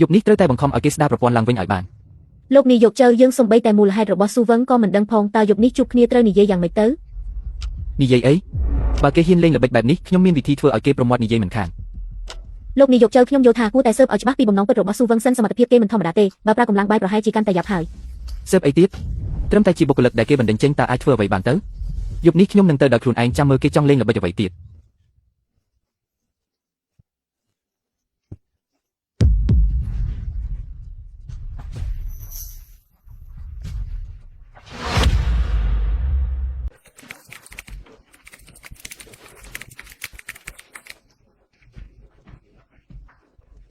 យប់នេះត្រូវតែបង្ខំឲ្យគេស្ដារប្រព័ន្ធឡើងវិញឲ្យបានលោកនាយកចៅយើងសំបីតែមូលហេតុរបស់ស៊ូវឹងក៏មិនដឹងផងតើយប់នេះជួបគ្នាត្រូវនិយាយយ៉ាងម៉េចទៅនិយាយអីបើគេហ៊ានលេងល្បិចបែបនេះខ្ញុំមានវិធីធ្វើឲ្យគេប្រមាត់និយាយមិនខានលោកនាយកចៅខ្ញុំយល់ថាគួរតែស៊ើបឲ្យច្បាស់ពីបំណងពិតរបស់ស៊ូវឹងសិនសមត្ថភាពគេមិនធម្មតាទេបើប្រើកម្លាំងបាយប្រហែលជាកាន់តែយ៉ាប់ហើយស៊ើបអីទៀតត្រឹមតែជាបុគ្គលិកដែលគេបណ្ដេញចេញតើអាចធ្វើអ្វីបានទៅយប់នេះខ្ញុំនឹងទៅដល់ខ្លួនឯងចាំមើលគេចង់លេងល្បិចអ្វីទៀត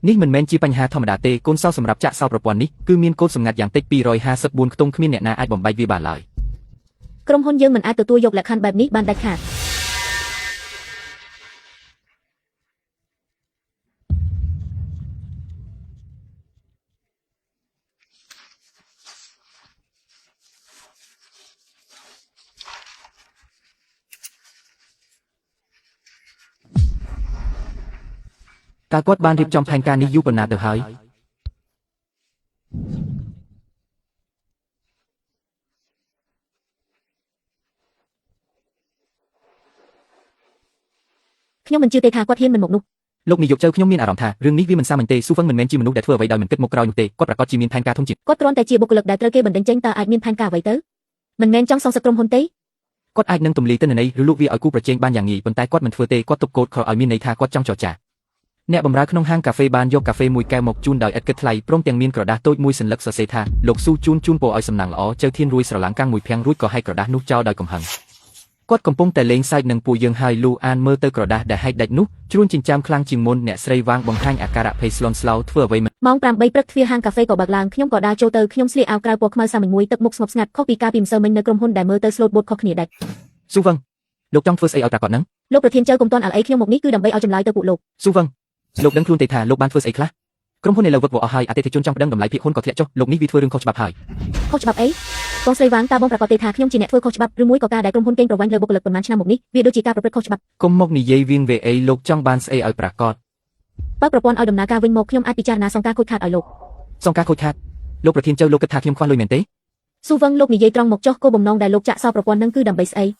នេះមិនមែនជាបញ្ហាធម្មតាទេកូនសោសម្រាប់ចាក់សោប្រព័ន្ធនេះគឺមានកូដសម្ងាត់យ៉ាងតិច254ខ្ទង់គ្មានអ្នកណាអាចបំបែកវាបានឡើយក្រុមហ៊ុនយើងមិនអាចទទួលយកលក្ខខណ្ឌបែបនេះបានដាច់ខាតតើគាត់បានរៀបចំផែនការនេះយូរប៉ុណ្ណាទៅហើយខ្ញុំមិនជឿទេថាគាត់ហ៊ានមិនមកនោះលោកនាយកចៅខ្ញុំមានអារម្មណ៍ថារឿងនេះវាមិនសាមញ្ញទេស៊ូហ្វឹងមិនមែនជាមនុស្សដែលធ្វើអ្វីដោយមិនគិតមកក្រោយនោះទេគាត់ប្រកាសជាមានផែនការធំជាងគាត់គ្រាន់តែជាបុគ្គលិកដែលត្រូវគេបណ្ដេញចេញតើអាចមានផែនការអ្វីទៅមិនមែនចង់សងសឹកក្រុមហ៊ុនទេគាត់អាចនឹងទម្លាយទិន្នន័យឬលក់វាឲ្យគូប្រជែងបានយ៉ាងងាយប៉ុន្តែគាត់មិនធ្វើទេគាត់ទប់កូដខលឲ្យមានន័យថាគាត់ចង់ចរចាអ្នកបម្រើក្នុងហាងកាហ្វេបានយកកាហ្វេមួយកែវមកជូនដោយឥតគិតថ្លៃព្រមទាំងមានក្រដាសតូចមួយសន្លឹកសរសេរថាលោកស៊ូជូនពរឲ្យសំណាងល្អចៅធានរួយស្រឡាំងកាំងមួយភាំងរួចក៏ហែកក្រដាសនោះចោលដោយកំហឹងគាត់កំពុងតែលេងសើចនឹងពួកយើងហើយលូអានមើលទៅក្រដាសដែលហែកដាច់នោះជ្រួញចិញ្ចាមខ្លាំងជាងមុនអ្នកស្រីវាងបង្ហាញអាការៈភ័យស្លន់ស្លោធ្វើអ្វីមិនម៉ោង8ព្រឹកទ្វារហាងកាហ្វេក៏បើកឡើងខ្ញុំក៏ដើរចូលទៅខ្ញុំស្លៀកអាវក្រៅពណ៌ខ្មៅសាមញ្ញមួយទឹកមុខស្ងប់ស្ងាត់ខុសពីការពីម្សិលមិញនៅក្រុមហ៊ុនដែលមើលទៅស្លូតបូតខុសគ្នាដាច់ស៊ូវឹងលោកចង់ធ្វើស្អីឲ្យប្រាកដហ្នឹងលោកប្រធានចៅកុំទាន់អាល់អីខ្ញុំមកនេះគឺដើម្បីឲ្យចម្លើយទៅពួកលោកស៊ូវឹងលោកដឹងខ្លួនទេថាលោកបានធ្វើស្អីខ្លះក្រុមហ៊ុនឥឡូវវឹកវរអស់ហើយអតិថិជនចង់ប្តឹងតម្លៃភាគហ៊ុនក៏ធ្លាក់ចុះលោកនេះវាធ្វើរឿងខុសច្បាប់ហើយខុសច្បាប់អីបងស្រីវាងតើបងប្រកាសទេថាខ្ញុំជាអ្នកធ្វើខុសច្បាប់ឬមួយក៏ការដែលក្រុមហ៊ុនកេងប្រវ័ញ្ចលើបុគ្គលិកប៉ុន្មានឆ្នាំមកនេះវាដូចជាការប្រព្រឹត្តខុសច្បាប់កុំមកនិយាយវៀងវេអីលោកចង់បានស្អីឲ្យប្រាកដបើប្រព័ន្ធឲ្យដំណើរការវិញមកខ្ញុំអាចពិចារណាសងការខូចខាតឲ្យលោកសងការខូចខាតលោកប្រធានចៅលោកគិតថាខ្ញុំខ្វះលុយមែនទេស៊ូវឹងលោកនិយាយត្រង់មកចុះគោលបំណងដែលលោកចាក់សោប្រព័ន្ធនឹងគឺដើម្បីស្អី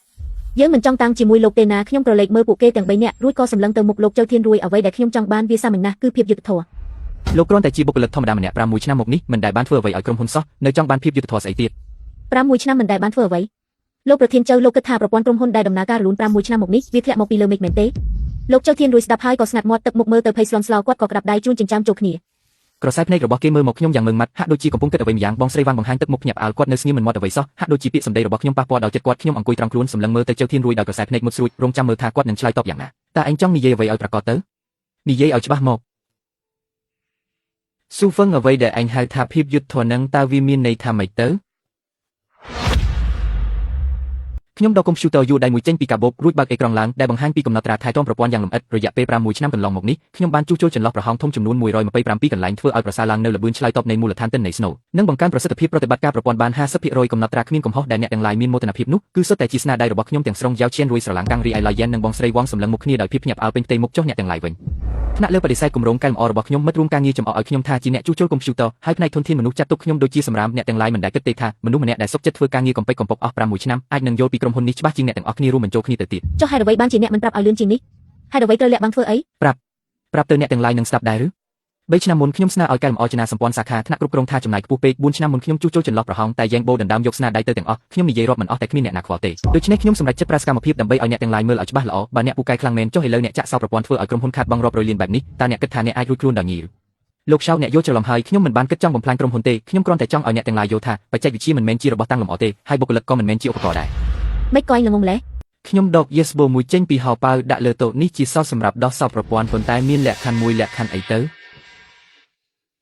យើងមិនចង់តាំងជាមួយលោកទេណាខ្ញុំប្រឡេកមើលពួកគេទាំង3នាក់រួចក៏សម្លឹងទៅមុខលោកចៅធានរួយអ្វីដែលខ្ញុំចង់បានវាសាមញ្ញណាស់គឺភាពយុត្តិធម៌លោកគ្រាន់តែជាបុគ្គលិកធម្មតាម្នាក់6ឆ្នាំមកនេះមិនដែលបានធ្វើអ្វីឲ្យក្រុមហ៊ុនសោះនៅចង់បានភាពយុត្តិធម៌ស្អីទៀត6ឆ្នាំមិនដែលបានធ្វើអ្វីលោកប្រធានចៅលោកគិតថាប្រព័ន្ធក្រុមហ៊ុនដែលដំណើរការរលូន6ឆ្នាំមកនេះវាធ្លាក់មកពីលើមេឃមែនទេលោកចៅធានរួយស្ដាប់ហើយក៏ស្ងាត់មាត់ទឹកមុខមើលទៅភ័យស្លន់ស្លោគាត់ក៏ក្តាប់ដៃជួនចិញ្ចាំចូលគ្នាក្រសែភ្នែករបស់គេមើលមកខ្ញុំយ៉ាងមើងម៉ាត់ហាក់ដូចជាកំពុងគិតអ្វីម្យ៉ាងបងស្រីវាងបង្ហាញទឹកមុខភ្ញាក់ផ្អើលគាត់នៅស្ងៀមមិនមាត់អ្វីសោះហាក់ដូចជាពាក្យសម្ដីរបស់ខ្ញុំប៉ះពាល់ដល់ចិត្តគាត់ខ្ញុំអង្គុយត្រង់ខ្លួនសម្លឹងមើលទៅចៅធានរួយដោយក្រសែភ្នែកមុតស្រួចរងចាំមើលថាគាត់នឹងឆ្លើយតបយ៉ាងណាតើឯងចង់និយាយអ្វីឲ្យប្រាកដទៅនិយាយឲ្យច្បាស់មកស៊ូហ្វឹងអ្វីដែលឯងហៅថាភាពយុត្តិធម៌នឹងតើវាមានន័យថាម៉េចទៅខ្ញុំដកកុំព្យូទ័រយួរដៃមួយចេញពីកាបូបរួចបើកអេក្រង់ឡើងដែលបង្ហាញពីកំណត់ត្រាថែទាំប្រព័ន្ធយ៉ាងលម្អិតរយៈពេល6ឆ្នាំកន្លងមកនេះខ្ញុំបានជួសជុលចន្លោះប្រហោងធំចំនួន127កន្លែងធ្វើឲ្យប្រសើរឡើងនៅល្បឿនឆ្លើយតបនៃមូលដ្ឋានទិន្នន័យស្នូលនិងបង្កើនប្រសិទ្ធភាពប្រតិបត្តិការប្រព័ន្ធបាន50%កំណត់ត្រាគ្មានកំហុសដែលអ្នកទាំងឡាយមានមោទនភាពនោះគឺសុទ្ធតែជាស្នាដៃរបស់ខ្ញុំទាំងស្រុងយ៉ាវឈៀនរួយស្រឡាំងកាំងរីអៃឡាយ៉ែននិងបងស្រីវ៉ងសម្លឹងមុខគ្នាដោយភាពភ្ញាក់ផ្អើលពេញផ្ទៃមុខចុះអ្នកទាំងឡាយវិញថ្នាក់លើបដិសេធគម្រោងកែលម្អរបស់ខ្ញុំមិត្តរួមការងារចំអកឲ្យខ្ញុំថាជាអ្នកជួសជុលកុំព្យូទ័រហើយផ្នែកធនធានមនុស្សចាត់ទុកខ្ញុំដូចជាសម្រាមអ្នកទាំងឡាយមិនដែលគិតទេថាមនុស្សម្នាក់ដែលសុខចិត្តធ្វើការងារកំពេចកំពប់អស់6ឆ្នាំអាចនឹងយល់ពីក្រុមហ៊ុននេះច្បាស់ជាងអ្នកទាំងអស់គ្នារួមបញ្ចូលគ្នាទៅទៀតចុះហេតុអ្វីបានជាអ្នកមិនប្រាប់ឲ្យលឿនជាងនេះហេតុអ្វីត្រូវលាក់បាំងធ្វើអីប្រាប់ទៅអ្នកទាំងឡាយនឹងស្ដាប់ដែរឬ3ឆ្នាំមុនខ្ញុំស្នើឲ្យកែលម្អចនាសម្ព័ន្ធសាខាថ្នាក់គ្រប់គ្រងថាចំណាយខ្ពស់ពេក4ឆ្នាំមុនខ្ញុំជួសជុលចន្លោះប្រហោងតែយ៉ែងបូដណ្ដើមយកស្នាដៃទៅទាំងអស់ខ្ញុំនិយាយរាប់មិនអស់តែគ្មានអ្នកណាខ្វល់ទេដូច្នេះខ្ញុំសម្រេចចិត្តប្រើសកម្មភាពដើម្បីឲ្យអ្នកទាំងឡាយមើលឲ្យច្បាស់ល្អបើអ្នកពូកែខ្លាំងមែនចុះឥឡូវអ្នកចាក់សោប្រព័ន្ធធ្វើឲ្យក្រុមហ៊ុនខាតបង់រាប់រយលានបែបនេះតើអ្នកគិតថាអ្នកអាចរួចខ្លួនដោយងាយលោកឆៅអ្នកយល់ច្រឡំហើយខ្ញុំមិនបានគិតចង់បំផ្លាញក្រុមហ៊ុនទេខ្ញុំគ្រាន់តែចង់ឲ្យអ្នកទាំងឡាយយល់ថាបច្ចេកវិទ្យាមិនមែនជារបស់តាំងលម្អទេហើយបុគ្គលិកក៏មិនមែនជាឧបករណ៍ដែរមិនក៏ឯងល្ងងម្លេះខ្ញុំដក Yes Bo មួយចេញពីហោប៉ៅដាក់លើតុនេះជាសោសម្រាប់ដោះសោប្រព័ន្ធប៉ុន្តែមានលក្ខខណ្ឌមួយលក្ខខណ្ឌអីទ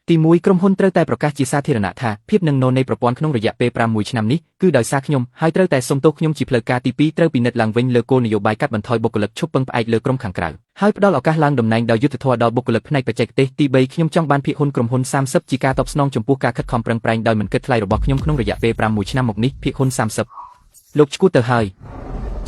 ៅទី1ក្រុមហ៊ុនត្រូវតែប្រកាសជាសាធារណៈថាភាពនឹងណនៃប្រព័ន្ធក្នុងរយៈពេល6ឆ្នាំនេះគឺដោយសារខ្ញុំហើយត្រូវតែសុំទោសខ្ញុំជាផ្លូវការទី2ត្រូវពិនិត្យឡើងវិញលើគោលនយោបាយកាត់បន្ថយបុគ្គលិកឈប់ពឹងផ្អែកលើក្រុមខាងក្រៅហើយផ្ដល់ឱកាសឡើងតំណែងដោយយុត្តិធម៌ដល់បុគ្គលិកផ្នែកបច្ចេកទេសទី3ខ្ញុំចង់បានភាគហ៊ុនក្រុមហ៊ុន30ជាការតបស្នងចំពោះការខិតខំប្រឹងប្រែងដោយមិនគិតថ្លៃរបស់ខ្ញុំក្នុងរយៈពេល6ឆ្នាំមកនេះភាគហ៊ុន30លោកឈ្គួតទៅហើយ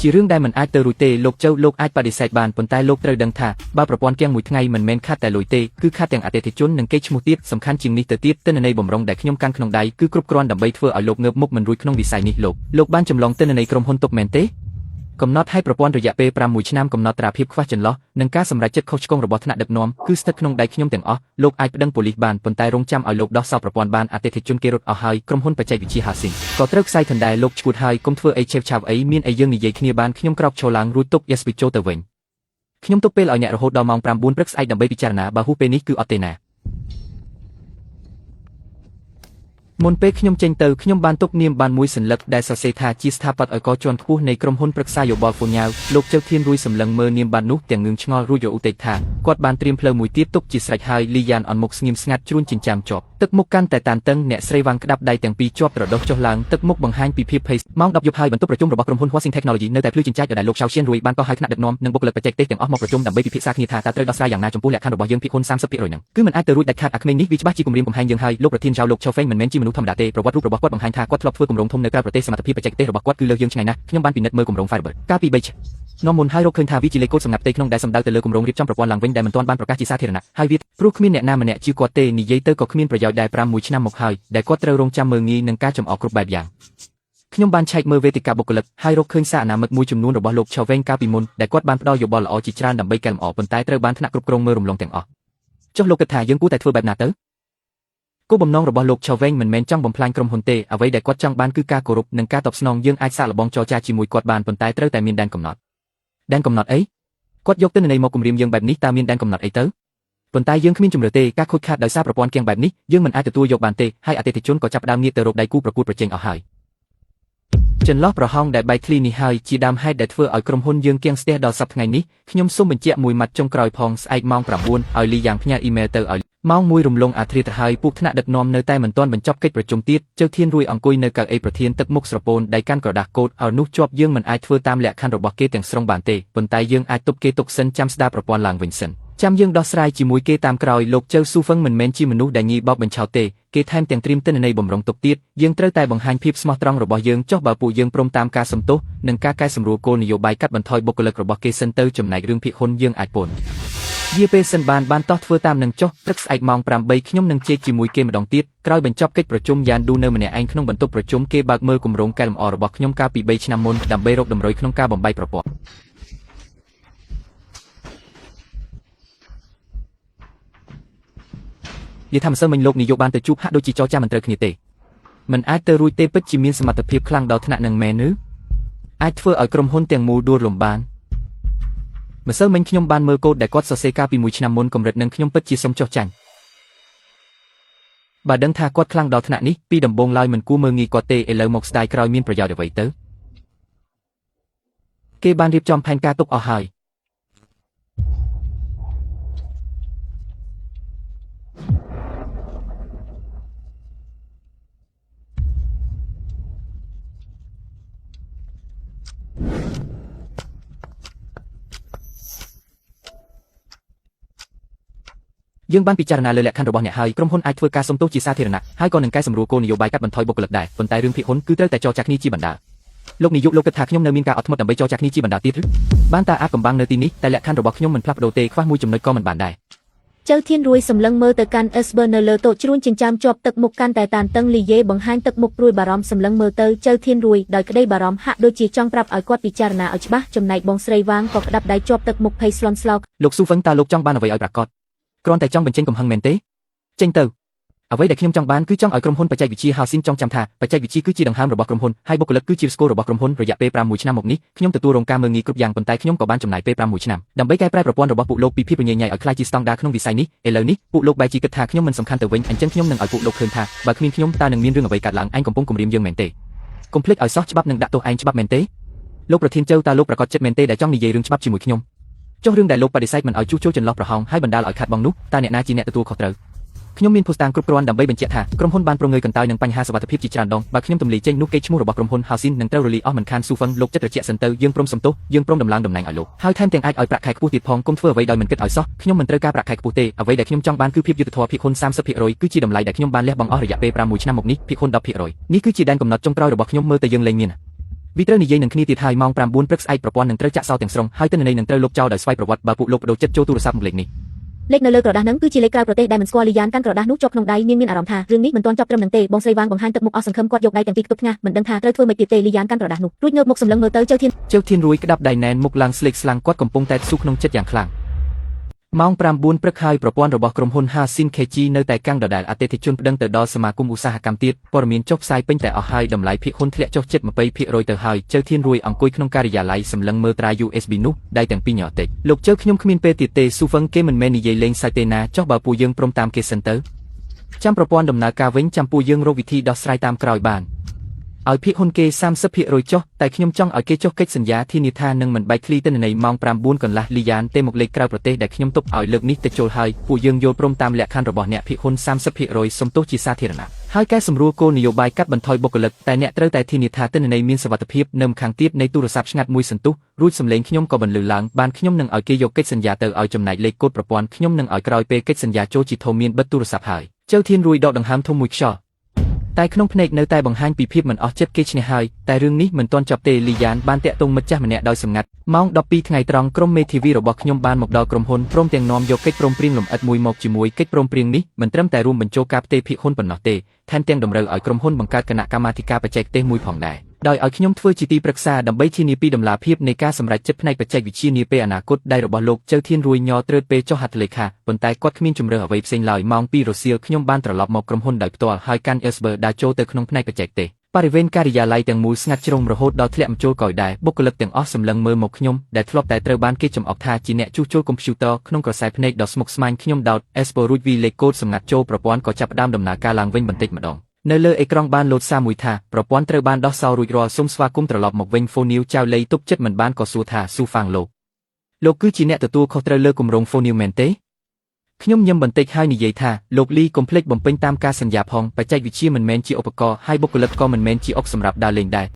ជារឿងដែលមិនអាចទៅរួចទេលោកចៅលោកអាចបដិសេធបានប៉ុន្តែលោកត្រូវដឹងថាបើប្រព័ន្ធទាំងមួយថ្ងៃមិនមែនខាត់តែលុយទេគឺខាត់ទាំងអតិថិជននិងកេរ្តិ៍ឈ្មោះទៀតសំខាន់ជាងនេះទៅទៀតទិន្នន័យបំរុងដែលខ្ញុំកាន់ក្នុងដៃគឺគ្រប់គ្រាន់ដើម្បីធ្វើឲ្យលោកងើបមុខមិនរួចក្នុងវិស័យនេះលោកបានចម្លងទិន្នន័យក្រុមហ៊ុនទុកមែនទេកំណត់ឲ្យប្រព័ន្ធរយៈពេល6ឆ្នាំកំណត់ត្រាភាពខ្វះចន្លោះនិងការសម្រេចចិត្តខុសឆ្គងរបស់ថ្នាក់ដឹកនាំគឺស្ថិតក្នុងដៃខ្ញុំទាំងអស់លោកអាចប្តឹងប៉ូលីសបានប៉ុន្តែរងចាំឲ្យលោកដោះសោប្រព័ន្ធបានអតិថិជនគេរត់អស់ហើយក្រុមហ៊ុនបច្ចេកវិទ្យា Housing ក៏ត្រូវខ្សែថនដែរលោកឈួតហើយកុំធ្វើអីឆេវឆាវអីមានអីយើងនិយាយគ្នាបានខ្ញុំក្រោកឈរឡើងរួចទុក Yes ពីចូលទៅវិញខ្ញុំទុកពេលឲ្យអ្នករហូតដល់ម៉ោង9ព្រឹកស្អែកដើម្បីពិចារណាបើហួសពេលនេះគឺអត់ទេណាមុនពេលខ្ញុំចេញទៅខ្ញុំបានទុកនាមបានមួយសន្លឹកដែលសរសេរថាជាស្ថាបត្យកជាន់ខ្ពស់នៃក្រុមហ៊ុនប្រឹក្សាយោបល់ហ្វូញ៉ាវលោកជើធានរួយសម្លឹងមើលនាមបាននោះទាំងងឿងឆ្ងល់រួចរឧតិចថាគាត់បានត្រៀមផ្លូវមួយទៀតទុកជាស្រេចហើយលីយ៉ានអន់មុខស្ងៀមស្ងាត់ជ្រួញចិញ្ចាំជាប់ទឹកមុខកាន់តែតានតឹងអ្នកស្រីវ៉ាន់ក្តាប់ដៃទាំងពីរជាប់ត្រដោះចុះឡើងទឹកមុខបង្ហាញពីភាពភ័យម៉ោង10យប់ហើយបន្ទប់ប្រជុំរបស់ក្រុមហ៊ុន Huasing Technology នៅតែភ្លឺចិញ្ចាចដែលលោកឆៅឈៀនរួយបានកោះហៅថ្នាក់ដឹកនាំនិងបុគ្គលិកបច្ចេកទេសទាំងអស់មកប្រជុំដើម្បីពិភាក្សាគ្នាថាតើត្រូវដោះស្រាយយ៉ាងណាចំពោះលក្ខខណ្ឌរបស់យើងភាគហ៊ុន 30% ហ្នឹងគឺមិនអាចទៅរួចដាច់ខាតអាក្មេងនេះវាច្បាស់ជាគំរាមកំហែងយើងហើយលោកប្រធានចៅលោកឆៅហ្វេងមិនមែនជាមនុស្សធម្មតាទេប្រវត្តិរូបរបស់គាត់បង្ហាញថាគាត់ធ្លាប់ធ្វើគម្រោងធំនៅក្រៅប្រទេសសមត្ថភាពបច្ចេកទេសរបស់គាត់គឺលើសយើងឆ្ងាយណាស់ខ្ញុំបានពិនិត្យមើលគម្រោង Firebird កាលពី3ឆ្នាំនាំមុនហើយរកឃើញថាវាជាលេខកូដសម្ងាត់ផ្ទៃក្នុងដែលសំដៅទៅលើគម្រោងរៀបចំប្រព័ន្ធឡើងវិញដែលមិនទាន់បានប្រកាសជាសាធារណៈហើយវាព្រោះគ្មានអ្នកណាម្នាក់ជឿគាត់ទេនិយាយទៅក៏គ្មានប្រយោជន៍ដែរ5ឆ្នាំមកហើយដែលគាត់ត្រូវរងចាំមើលងាយនឹងការចំអកគ្រប់បែបយ៉ាងខ្ញុំបានឆែកមើលវេទិកាបុគ្គលិកហើយរកឃើញសារអនាមិកមួយចំនួនរបស់លោកឆៅវេងកាលពីមុនដែលគាត់បានផ្ដល់យោបល់ល្អជាច្រើនដើម្បីកែលម្អប៉ុន្តែត្រូវបានថ្នាក់គ្រប់គ្រងមើលរំលងទាំងអស់ចុះលោកគិតថាយើងគួរតែធ្វើបែបណាទៅគោលបំណងរបស់លោកឆៅវេងមិនមែនចង់បំផ្លាញក្រុមហ៊ុនទេអ្វីដែលគាត់ចង់បានគឺការគោរពនិងការតបស្នងយើងអាចសាកល្បងចរចាជាមួយគាត់បានប៉ុន្តែត្រូវតែមានដែនកំណត់អីគាត់យកទិន្នន័យមកគំរាមយើងបែបនេះតើមានដែនកំណត់អីទៅប៉ុន្តែយើងគ្មានជំរឿទេការខូចខាតដោយសារប្រព័ន្ធគៀងបែបនេះយើងមិនអាចទទួលយកបានទេហើយអតិថិជនក៏ចាប់ផ្ដើមងាកទៅរកដៃគូប្រកួតប្រជែងអស់ហើយចន្លោះប្រហោងដែលបែកធ្លីនេះហើយជាដើមហេតុដែលធ្វើឲ្យក្រុមហ៊ុនយើងគៀងស្ទះដល់សប្តាហ៍ថ្ងៃនេះខ្ញុំសូមបញ្ជាក់មួយម៉ាត់ចុងក្រោយផងស្អែកម៉ោង9ឲ្យលីយ៉ាងផ្ញើអ៊ីមែលទៅឲ្យម៉ោង1រំលងអាធ្រាត្រហើយពួកថ្នាក់ដឹកនាំនៅតែមិនទាន់បញ្ចប់កិច្ចប្រជុំទៀតជើធានរួយអង្គុយនៅកៅអីប្រធានទឹកមុខស្រពោនដៃកាន់ក្រដាសកូដឲ្យនោះជាប់យើងមិនអាចធ្វើតាមលក្ខខណ្ឌរបស់គេទាំងស្រុងបានទេប៉ុន្តែយើងអាចទប់គេទុកសិនចាំស្ដារប្រព័ន្ធឡើងវិញសិនចាំយើងដោះស្រាយជាមួយគេតាមក្រោយលោកជើស៊ូហ្វឹងមិនមែនជាមនុស្សដែលងាយបោកបញ្ឆោតទេគេថែមទាំងត្រៀមទិន្នន័យបំរុងទុកទៀតយើងត្រូវតែបង្ហាញភាពស្មោះត្រង់របស់យើងចុះបើពួកយើងព្រមតាមការសំទោសនិងការកែសម្រួលគោលនយោបាយកាត់បន្ថយបុគ្គលិករបស់គេសិនទៅចំណែករឿងភាគហ៊ុនយើងអាចពន្ធវាពេលសិនបានតោះធ្វើតាមនឹងចុះព្រឹកស្អែកម៉ោង8ខ្ញុំនឹងជែកជាមួយគេម្ដងទៀតក្រោយបញ្ចប់កិច្ចប្រជុំយ៉ានឌូនៅម្នាក់ឯងក្នុងបន្ទប់ប្រជុំគេបើកមើលគម្រោងកែលម្អរបស់ខ្ញុំកាលពី3ឆ្នាំមុនដើម្បីរកតម្រុយក្នុងការបំបីប្រព័ន្ធនិយាយថាមិនសូវមិញលោកនាយកបានទៅជួបហាក់ដូចជាចរចាមិនត្រូវគ្នាទេមិនអាចទៅរួចទេពិតជាមានសមត្ថភាពខ្លាំងដល់ថ្នាក់នឹងមែនឬអាចធ្វើឲ្យក្រុមហ៊ុនទាំងមូលដួលរំបានម្សិលមិញខ្ញុំបានមើលកូដដែលគាត់សរសេរកាលពី1ឆ្នាំមុនកម្រិតនឹងខ្ញុំពិតជាសុំចុះចាញ់បើដឹងថាគាត់ខ្លាំងដល់ថ្នាក់នេះពីដំបូងឡើយមិនគួរមើលងាយគាត់ទេឥឡូវមកស្ដាយក្រោយមានប្រយោជន៍អ្វីទៅគេបានរៀបចំផែនការទុកអស់ហើយយើងបានពិចារណាលើលក្ខខណ្ឌរបស់អ្នកហើយក្រុមហ៊ុនអាចធ្វើការសុំទោសជាសាធារណៈហើយក៏នឹងកែសម្រួលគោលនយោបាយកាត់បន្ថយបុគ្គលិកដែរប៉ុន្តែរឿងភាគហ៊ុនគឺត្រូវតែចរចាគ្នាជាបណ្ដាលោកនាយកលោកគិតថាខ្ញុំនៅមានការអត់ធ្មត់ដើម្បីចរចាគ្នាជាបណ្ដាទៀតឬបានតែអាចកំបាំងនៅទីនេះតែលក្ខខណ្ឌរបស់ខ្ញុំមិនផ្លាស់ប្ដូរទេខ្វះមួយចំណុចក៏មិនបានដែរចៅធានរួយសម្លឹងមើលទៅកាន់ Esber នៅលើតូចជ្រួញចិញ្ចាំជាប់ទឹកមុខកាន់តែតានតឹងលីយេបង្ហាញទឹកមុខព្រួយបារម្ភសម្លឹងមើលទៅចៅធានរួយដោយក្តីបារម្ភហាក់ដូចជាចង់ប្រាប់ឲ្យគាត់ពិចារណាឲ្យច្បាស់ចំណែកបងស្រីវាងក៏ក្តាប់ដៃជាប់ទឹកមុខភ័យស្លន់ស្លោលោកស៊ូហ្វឹងតើលោកចង់បានអ្វីឲ្យប្រកាសគ្រាន់តែចង់បញ្ចេញកំហឹងមែនទេចេញទៅអ្វីដែលខ្ញុំចង់បានគឺចង់ឲ្យក្រុមហ៊ុនបច្ចេកវិទ្យា Housing ចងចាំថាបច្ចេកវិទ្យាគឺជាដង្ហើមរបស់ក្រុមហ៊ុនហើយបុគ្គលិកគឺជាស្គររបស់ក្រុមហ៊ុនរយៈពេល6ឆ្នាំមកនេះខ្ញុំទទួលរងការមើលងាយគ្រប់យ៉ាងប៉ុន្តែខ្ញុំក៏បានចំណាយពេល6ឆ្នាំដើម្បីកែប្រែប្រព័ន្ធរបស់ពួកលោកពីភាពញញញៃឲ្យក្លាយជាស្តង់ដារក្នុងវិស័យនេះឥឡូវនេះពួកលោកបែរជាគិតថាខ្ញុំមិនសំខាន់ទៅវិញអញ្ចឹងខ្ញុំនឹងឲ្យពួកលោកឃើញថាបើគ្មានខ្ញុំតើនឹងមានរឿងអ្វីកើតឡើងឯងកំពុងគំរាមយើងមែនទេកុំភ្លេចឲ្យសោះច្បាប់នឹងដាក់ទោសឯងច្បាប់មែនទេលោកប្រធានចៅតើលោកប្រកាសចិត្តមែនទេដែលចង់និយាយរឿងច្បាប់ជាមួយខ្ញុំចុះរឿងដែលលោកបដិសេធមិនឲ្យជួសជុលចន្លោះប្រហោងហើយបណ្ដាលឲ្យខាតបង់នោះតើអ្នកណាជាអ្នកទទួលខុសត្រូវខ្ញុំមានភស្តុតាងគ្រប់គ្រាន់ដើម្បីបញ្ជាក់ថាក្រុមហ៊ុនបានប្រងើយកន្តើយនឹងបញ្ហាសុវត្ថិភាពជាច្រើនដងបើខ្ញុំទម្លាយចេញនោះកេរ្តិ៍ឈ្មោះរបស់ក្រុមហ៊ុន Housing នឹងត្រូវរលាយអស់មិនខានស៊ូហ្វឹងលោកចិត្តត្រជាក់សិនទៅយើងព្រមសំទោសយើងព្រមដំឡើងតំណែងឲ្យលោកហើយថែមទាំងអាចឲ្យប្រាក់ខែខ្ពស់ទៀតផងគុំធ្វើអ្វីដោយមិនគិតឲ្យសោះខ្ញុំមិនត្រូវការប្រាក់ខែខ្ពស់ទេអ្វីដែលខ្ញុំចង់បានគឺភាពយុត្តិធម៌ភាគហ៊ុន 30% គឺជាតម្លៃដែលខ្ញុំបានលះបង់អស់រយៈពេល6ឆ្នាំមកនេះភាគហ៊ុន 10% នេះគឺជាដែនកំណត់ចុងក្រោយរបស់ខ្ញុំមើលទៅយើងលែងមាន វាត្រូវនិយាយនឹងគ្នាទៀតហើយម៉ោង 9 ព្រឹកស្អែកប្រព័ន្ធនឹងត្រូវចាក់សោទាំងស្រុងហើយទិន្នន័យនឹងត្រូវលុបចោលដោយស្វ័យប្រវត្តិបើពួកលោកបដូរចិត្តចូលទូរស័ព្ទមកលេខនេះលេខនៅលើក្រដាសហ្នឹងគឺជាលេខក្រៅប្រទេសដែលមិនស្គាល់លីយ៉ានកាន់ក្រដាសនោះជាប់ក្នុងដៃមានអារម្មណ៍ថារឿងនេះមិនទាន់ចប់ត្រឹមនឹងទេបងស្រីវ៉ាងបង្ហាញទឹកមុខអស់សង្ឃឹមគាត់យកដៃទាំងពីរគប់ថ្ងាសមិនដឹងថាត្រូវធ្វើម៉េចទៀតទេលីយ៉ានកាន់ក្រដាសនោះរួចងើបមុខសម្លឹងមើលទៅចៅធានរួយក្តាប់ដៃណែនមុខឡើងស្លេកស្លាំងគាត់កំពុងតែស៊ូក្នុងចិត្តយ៉ាងខ្លាំងម៉ោង 9 ព្រឹកហើយប្រព័ន្ធរបស់ក្រុមហ៊ុន Hasin KG នៅតែកាំងដដែលអតិថិជនប្តឹងទៅដល់សមាគមឧស្សាហកម្មទៀតព័ត៌មានចុះផ្សាយពេញតែអស់ហើយតម្លៃភាគហ៊ុនធ្លាក់ចុះជិត 20% ទៅហើយចៅធានរួយអង្គុយក្នុងការិយាល័យសម្លឹងមើលត្រា USB នោះដៃទាំងពីរញ័រតិចលោកចៅខ្ញុំគ្មានពេលទៀតទេស៊ូហ្វឹងគេមិនមែននិយាយលេងសើចទេណាចុះបើពួកយើងព្រមតាមគេសិនទៅចាំប្រព័ន្ធដំណើរការវិញចាំពួកយើងរកវិធីដោះស្រាយតាមក្រោយបានឲ្យភាគហ៊ុនគេ 30% ចុះតែខ្ញុំចង់ឲ្យគេចុះកិច្ចសន្យាធានាថានឹងមិនបែកធ្លីទិន្នន័យម៉ោង 9 កន្លះលីយ៉ានទេមកលេខក្រៅប្រទេសដែលខ្ញុំទុកឲ្យលើកនេះទៅចូលហើយពួកយើងយល់ព្រមតាមលក្ខខណ្ឌរបស់អ្នកភាគហ៊ុន 30% សំទោសជាសាធារណៈហើយការសម្រួលគោលនយោបាយកាត់បន្ថយបុគ្គលិកតែអ្នកត្រូវតែធានាថាទិន្នន័យមានសុវត្ថិភាពនៅម្ខាងទៀតនៃទូរស័ព្ទឆ្ងាត់មួយសន្ទុះរួចសំឡេងខ្ញុំក៏បន្លឺឡើងបានខ្ញុំនឹងឲ្យគេយកកិច្ចសន្យាទៅឲ្យចំណែកលេខកូដប្រព័ន្ធខ្ញុំនឹងឲ្យក្រោយពេលកិច្ចសន្យាចូលជាធំមានបិទទូរស័ព្ទហើយចៅធានរួយដកដង្ហើមធំមួយខ្យល់តែក្នុងភ្នែកនៅតែបង្ហាញពីភាពមិនអស់ចិត្តគេឈ្នះហើយតែរឿងនេះមិនទាន់ចប់ទេលីយ៉ានបានតាក់ទងមិត្តចាស់ម្នាក់ដោយសម្ងាត់ម៉ោង 12 ថ្ងៃត្រង់ក្រុមមេធាវីរបស់ខ្ញុំបានមកដល់ក្រុមហ៊ុនព្រមទាំងនាំយកកិច្ចព្រមព្រៀងលម្អិតមួយមកជាមួយកិច្ចព្រមព្រៀងនេះមិនត្រឹមតែរួមបញ្ចូលការផ្ទេរភាគហ៊ុនប៉ុណ្ណោះទេថែមទាំងតម្រូវឲ្យក្រុមហ៊ុនបង្កើតគណៈកម្មាធិការបច្ចេកទេសមួយផងដែរដោយឲ្យខ្ញុំធ្វើជាទីប្រឹក្សាដើម្បីធានាពីដំណាភាពនៃការសម្រេចចិត្តផ្នែកបច្ចេកវិទ្យានាពេលអនាគតដែលរបស់លោកចៅធានរួយញ័រត្រើតពេលចុះហត្ថលេខាប៉ុន្តែគាត់គ្មានជំរឿអ្វីផ្សេងឡើយម៉ោង 2 រសៀលខ្ញុំបានត្រឡប់មកក្រុមហ៊ុនដោយផ្ទាល់ហើយកាន់ Esber ដើរចូលទៅក្នុងផ្នែកបច្ចេកទេសបរិវេណការិយាល័យទាំងមូលស្ងាត់ជ្រុងរហូតដល់ធ្លាក់មកចូលកយដែរបុគ្គលិកទាំងអស់សម្លឹងមើលមកខ្ញុំដែលធ្លាប់តែត្រូវបានគេចំអកថាជាអ្នកជួសជុលកុំព្យូទ័រក្នុងក្រសែភ្នែកដ៏ស្មុគស្មាញខ្ញុំដោត Esber រួចវាលេខកូដសម្ងាត់ចូលប្រព័ន្ធក៏ចាប់ផ្ដើមដំណើរការឡើងវិញបន្តិចម្ដងនៅលើអេក្រង់បានលោតសារមួយថាប្រព័ន្ធត្រូវបានដោះសោរួចរាល់សូមស្វាគមន៍ត្រឡប់មកវិញហ្វូនីវចៅលៃទប់ចិត្តមិនបានក៏សួរថាស៊ូហ្វាងលោកគឺជាអ្នកទទួលខុសត្រូវលើគម្រោងហ្វូនីវមែនទេខ្ញុំញឹមបន្តិចហើយនិយាយថាលោកលីកុំភ្លេចបំពេញតាមការសន្យាផងបច្ចេកវិទ្យាមិនមែនជាឧបករណ៍ហើយបុគ្គលិកក៏មិនមែនជាអុកសម្រាប់ដើរលេងដែរ